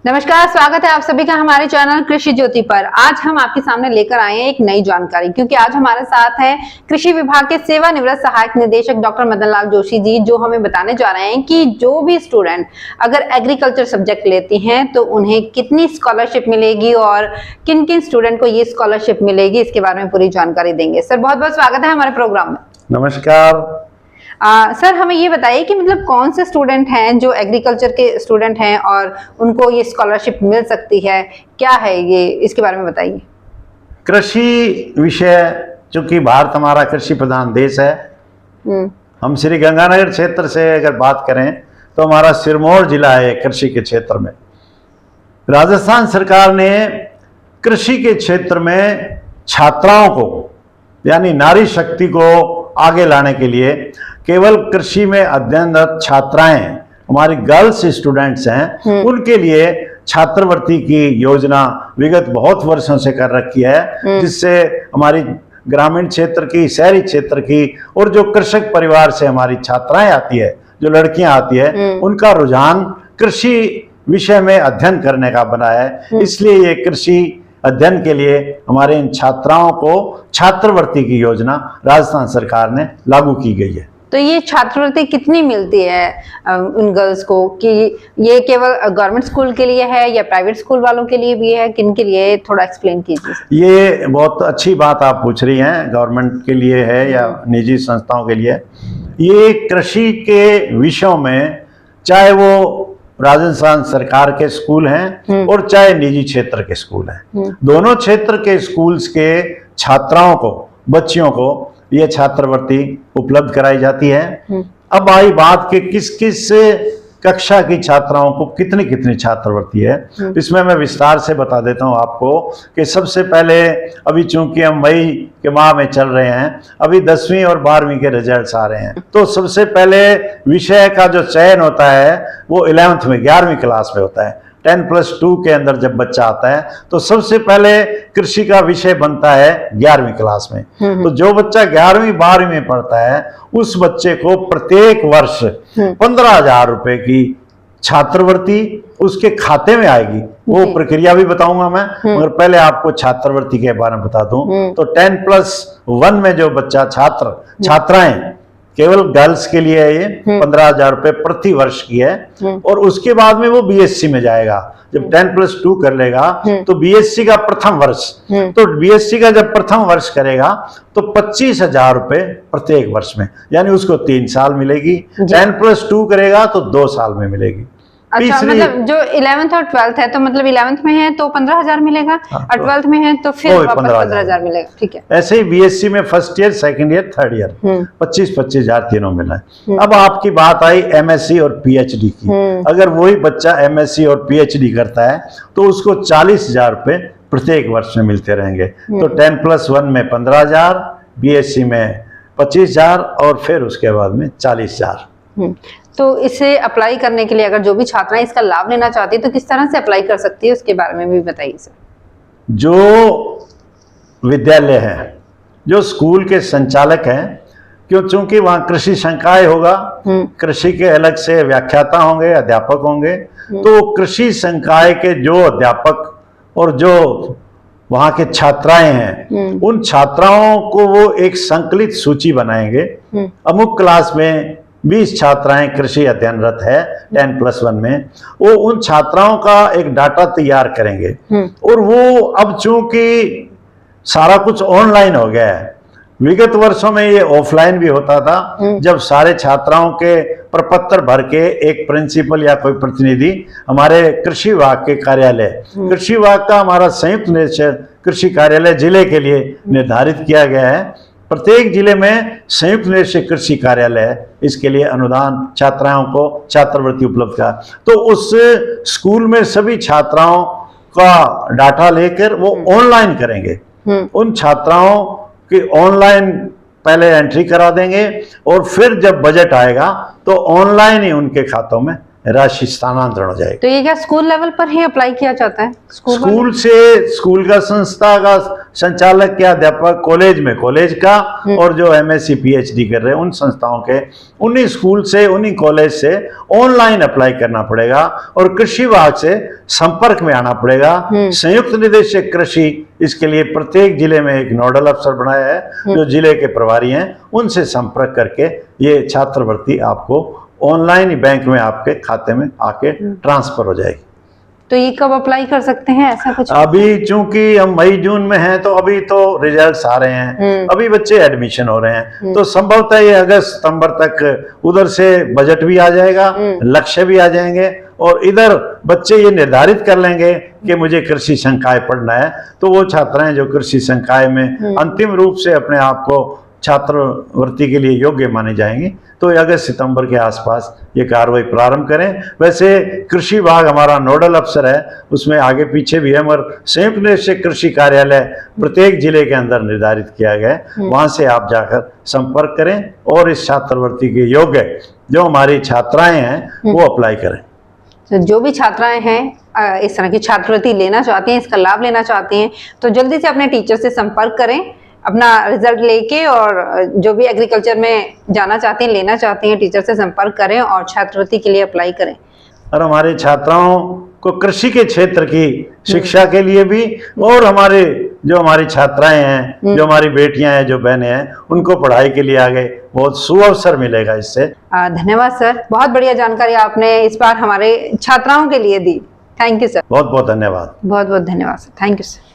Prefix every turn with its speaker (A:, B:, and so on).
A: नमस्कार, स्वागत है आप सभी का हमारे चैनल कृषि ज्योति पर। आज हम आपके सामने लेकर आए हैं एक नई जानकारी, क्योंकि आज हमारे साथ है कृषि विभाग के सेवानिवृत्त सहायक निदेशक डॉक्टर मदन लाल जोशी जी, जो हमें बताने जा रहे हैं कि जो भी स्टूडेंट अगर एग्रीकल्चर सब्जेक्ट लेती हैं तो उन्हें कितनी स्कॉलरशिप मिलेगी और किन किन स्टूडेंट को ये स्कॉलरशिप मिलेगी, इसके बारे में पूरी जानकारी देंगे। सर, बहुत बहुत स्वागत है हमारे प्रोग्राम में।
B: नमस्कार।
A: सर, हमें ये बताइए कि मतलब कौन से स्टूडेंट हैं जो एग्रीकल्चर के स्टूडेंट हैं और उनको ये स्कॉलरशिप मिल सकती है, क्या है ये, इसके बारे में बताइए।
B: कृषि विषय, चूंकि भारत हमारा कृषि प्रधान देश है, हम श्री गंगानगर क्षेत्र से अगर बात करें तो हमारा सिरमौर जिला है कृषि के क्षेत्र में। राजस्थान सरकार ने कृषि के क्षेत्र में छात्राओं को यानी नारी शक्ति को आगे लाने के लिए केवल कृषि में अध्ययनरत छात्राएं, हमारी गर्ल्स स्टूडेंट्स हैं, उनके लिए छात्रवृत्ति की योजना विगत बहुत वर्षों से कर रखी है, जिससे हमारी ग्रामीण क्षेत्र की, शहरी क्षेत्र की और जो कृषक परिवार से हमारी छात्राएं आती है, जो लड़कियां आती है, उनका रुझान कृषि विषय में अध्ययन करने का बना है। इसलिए ये कृषि अध्ययन के लिए हमारे इन छात्राओं को छात्रवृत्ति की योजना राजस्थान सरकार ने लागू की गई है।
A: तो ये छात्रवृत्ति कितनी मिलती है उन गर्ल्स को, कि ये केवल गवर्नमेंट स्कूल के लिए है या प्राइवेट स्कूल वालों के लिए भी है, किन के लिए, थोड़ा एक्सप्लेन कीजिए।
B: ये बहुत अच्छी बात आप पूछ रही हैं, गवर्नमेंट के लिए है या निजी संस्थाओं के लिए। ये कृषि के विषयों में चाहे वो राजस्थान सरकार के स्कूल हैं और चाहे निजी क्षेत्र के स्कूल हैं, दोनों क्षेत्र के स्कूल्स के छात्राओं को, बच्चियों को यह छात्रवृत्ति उपलब्ध कराई जाती है। अब आई बात कि किस किस कक्षा की छात्राओं को कितनी कितनी छात्रवृत्ति है, इसमें मैं विस्तार से बता देता हूं आपको कि सबसे पहले अभी चूंकि हम मई के माह में चल रहे हैं, अभी 10वीं और 12वीं के रिजल्ट्स आ रहे हैं, तो सबसे पहले विषय का जो चयन होता है वो 11th में, 11वीं क्लास में होता है। 10+2 के अंदर जब बच्चा आता है तो सबसे पहले कृषि का विषय बनता है 11वीं क्लास में। तो जो बच्चा 11वीं 12वीं में पढ़ता है उस बच्चे को प्रत्येक वर्ष 15,000 रुपए की छात्रवृत्ति उसके खाते में आएगी। वो प्रक्रिया भी बताऊंगा मैं, मगर पहले आपको छात्रवृत्ति के बारे में बता दूं। तो 10+1 में जो बच्चा छात्राएं, केवल गर्ल्स के लिए है, ये 15,000 रुपए प्रति वर्ष की है, और उसके बाद में वो बीएससी में जाएगा। जब 10+2 कर लेगा तो बीएससी का प्रथम वर्ष, तो बीएससी का जब प्रथम वर्ष करेगा तो 25,000 रुपए प्रत्येक वर्ष में, यानी उसको 3 साल मिलेगी। 10+2 करेगा तो 2 साल में मिलेगी।
A: अच्छा, मतलब जो 11th और 12th है, तो मतलब 11th में है तो 15,000 मिलेगा, और 12th में है तो फिर 15,000 मिलेगा। ठीक है।
B: ऐसे ही बीएससी में first year, second year, third year 25,000 तीनों मिला है। अब आपकी बात आई एमएससी और पीएचडी की। अगर वही बच्चा एमएससी और पीएचडी करता है तो उसको 40,000 रुपए प्रत्येक वर्ष में मिलते रहेंगे। तो 10+1 में 15,000, बीएससी में 25,000 और फिर उसके बाद में 40,000।
A: तो इसे अप्लाई करने के लिए अगर जो भी छात्राएं इसका लाभ लेना चाहती है तो किस तरह से अप्लाई कर सकती है, उसके बारे में भी बताइए सर।
B: जो विद्यालय है, जो स्कूल के संचालक हैं, क्योंकि वहाँ कृषि संकाय होगा, कृषि के अलग से व्याख्याता होंगे, अध्यापक होंगे, तो कृषि संकाय के जो अध्यापक और जो वहाँ के छात्राएं हैं, उन छात्राओं को वो एक संकलित सूची बनाएंगे। अमुक क्लास में 20 छात्राएं कृषि अध्ययनरत है 10+1 में, वो उन छात्राओं का एक डाटा तैयार करेंगे। और वो अब चूंकि सारा कुछ ऑनलाइन हो गया है, विगत वर्षों में ये ऑफलाइन भी होता था, जब सारे छात्राओं के प्रपत्र भर के एक प्रिंसिपल या कोई प्रतिनिधि हमारे कृषि विभाग के कार्यालय, कृषि विभाग का हमारा संयुक्त निदेशक कृषि कार्यालय जिले के लिए निर्धारित किया गया है। प्रत्येक जिले में संयुक्त निदेशक कृषि कार्यालय है, इसके लिए अनुदान छात्राओं को छात्रवृत्ति उपलब्ध का। तो उस स्कूल में सभी छात्राओं का डाटा लेकर वो ऑनलाइन करेंगे। उन छात्राओं की ऑनलाइन पहले एंट्री करा देंगे, और फिर जब बजट आएगा तो ऑनलाइन ही उनके खातों में राशि स्थानांतरण हो जाएगी।
A: तो ये क्या स्कूल लेवल पर ही अप्लाई किया जाता है? स्कूल
B: से, स्कूल का, संस्था का संचालक के अध्यापक कॉलेज का और जो MSc PhD कर रहे हैं उन संस्थाओं के, उन्हीं स्कूल से, उन्हीं कॉलेज से ऑनलाइन अप्लाई करना पड़ेगा और कृषि विभाग से संपर्क में आना पड़ेगा। संयुक्त निदेशक कृषि इसके लिए प्रत्येक जिले में एक नोडल अफसर बनाया है जो जिले के प्रभारी हैं, उनसे संपर्क करके ये छात्रवृत्ति आपको ऑनलाइन ही बैंक में आपके खाते में आके ट्रांसफर हो जाएगी।
A: तो ये कब अप्लाई कर सकते हैं, ऐसा कुछ?
B: अभी चूंकि हम मई जून में हैं तो अभी तो रिजल्ट्स आ रहे हैं, अभी बच्चे एडमिशन हो रहे हैं, तो संभवतः ये अगस्त सितंबर तक उधर से बजट भी आ जाएगा, लक्ष्य भी आ जाएंगे और इधर बच्चे ये निर्धारित कर लेंगे कि मुझे कृषि संकाय पढ़ना है, तो वो छात्राएं जो कृषि संकाय में अंतिम रूप से अपने आप को छात्रवृत्ति के लिए योग्य माने जाएंगे, तो अगस्त सितंबर के आसपास ये कार्रवाई प्रारंभ करें। वैसे कृषि विभाग हमारा नोडल अफसर है, उसमें आगे पीछे भी है, मगर संयुक्त निदेशक कृषि कार्यालय प्रत्येक जिले के अंदर निर्धारित किया गया है, वहां से आप जाकर संपर्क करें और इस छात्रवृत्ति के योग्य जो हमारी छात्राएं हैं वो अप्लाई करें।
A: तो जो भी छात्राएं हैं इस तरह की छात्रवृत्ति लेना चाहती हैं, इसका लाभ लेना चाहती हैं, तो जल्दी से अपने टीचर से संपर्क करें अपना रिजल्ट लेके, और जो भी एग्रीकल्चर में जाना चाहते हैं, लेना चाहते हैं, टीचर से संपर्क करें और छात्रवृत्ति के लिए अप्लाई करें।
B: और हमारे छात्राओं को कृषि के क्षेत्र की शिक्षा के लिए भी, और हमारी छात्राएं हैं, जो हमारी बेटियां हैं, जो बहनें हैं, उनको पढ़ाई के लिए आगे बहुत सुअवसर मिलेगा इससे।
A: धन्यवाद सर, बहुत बढ़िया जानकारी आपने इस बार हमारे छात्राओं के लिए दी। Thank you sir.
B: बहुत बहुत धन्यवाद।
A: बहुत बहुत धन्यवाद सर, थैंक यू सर।